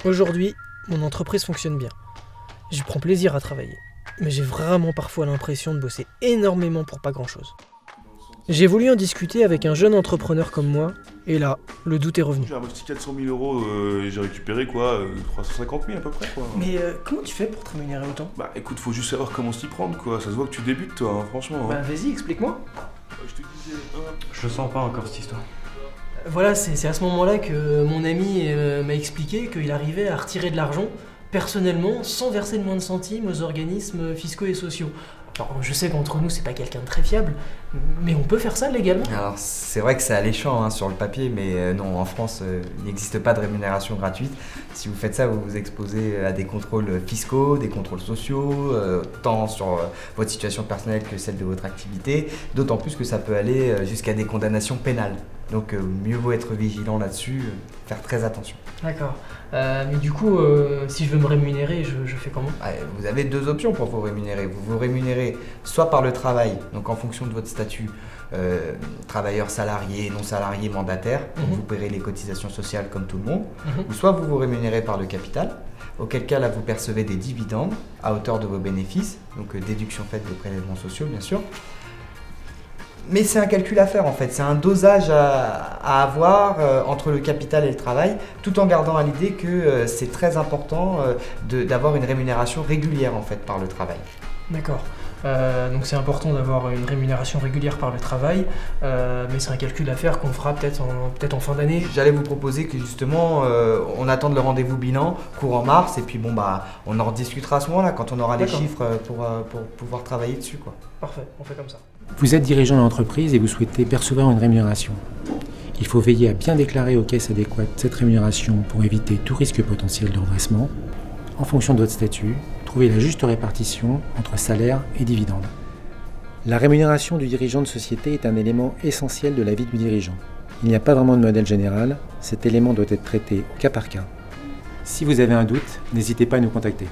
Aujourd'hui, mon entreprise fonctionne bien. J'y prends plaisir à travailler. Mais j'ai vraiment parfois l'impression de bosser énormément pour pas grand-chose. J'ai voulu en discuter avec un jeune entrepreneur comme moi, et là, le doute est revenu. J'ai investi 400 000 euros et j'ai récupéré quoi 350 000 à peu près quoi. Mais comment tu fais pour te rémunérer autant? Bah écoute, faut juste savoir comment s'y prendre quoi. Ça se voit que tu débutes toi, hein, franchement. Bah Hein. vas-y, explique-moi. Je te disais, Je sens pas encore cette histoire. Voilà, c'est à ce moment-là que mon ami m'a expliqué qu'il arrivait à retirer de l'argent personnellement sans verser le moindre centime aux organismes fiscaux et sociaux. Alors je sais qu'entre nous c'est pas quelqu'un de très fiable, mais on peut faire ça légalement? Alors c'est vrai que c'est alléchant hein, sur le papier, mais non, en France, il n'existe pas de rémunération gratuite. Si vous faites ça, vous vous exposez à des contrôles fiscaux, des contrôles sociaux, tant sur votre situation personnelle que celle de votre activité, d'autant plus que ça peut aller jusqu'à des condamnations pénales. Donc mieux vaut être vigilant là-dessus, faire très attention. D'accord. Mais du coup, si je veux me rémunérer, je fais comment? Vous avez deux options pour vous rémunérer. Vous vous rémunérez soit par le travail, donc en fonction de votre statut, travailleur salarié, non salarié, mandataire, donc vous paierez les cotisations sociales comme tout le monde, ou soit vous vous rémunérez par le capital, auquel cas là vous percevez des dividendes à hauteur de vos bénéfices, donc déduction faite des prélèvements sociaux bien sûr. Mais c'est un calcul à faire en fait, c'est un dosage à avoir entre le capital et le travail, tout en gardant à l'idée que c'est très important d'avoir une rémunération régulière en fait par le travail. D'accord. Donc c'est important d'avoir une rémunération régulière par le travail, mais c'est un calcul à faire qu'on fera peut-être en fin d'année. J'allais vous proposer que justement on attende le rendez-vous bilan courant mars et puis bon bah on en rediscutera à ce moment-là quand on aura les chiffres pour pouvoir travailler dessus quoi. Parfait, on fait comme ça. Vous êtes dirigeant d'entreprise et vous souhaitez percevoir une rémunération. Il faut veiller à bien déclarer aux caisses adéquates cette rémunération pour éviter tout risque potentiel de redressement. En fonction de votre statut, trouvez la juste répartition entre salaire et dividende. La rémunération du dirigeant de société est un élément essentiel de la vie du dirigeant. Il n'y a pas vraiment de modèle général, cet élément doit être traité au cas par cas. Si vous avez un doute, n'hésitez pas à nous contacter.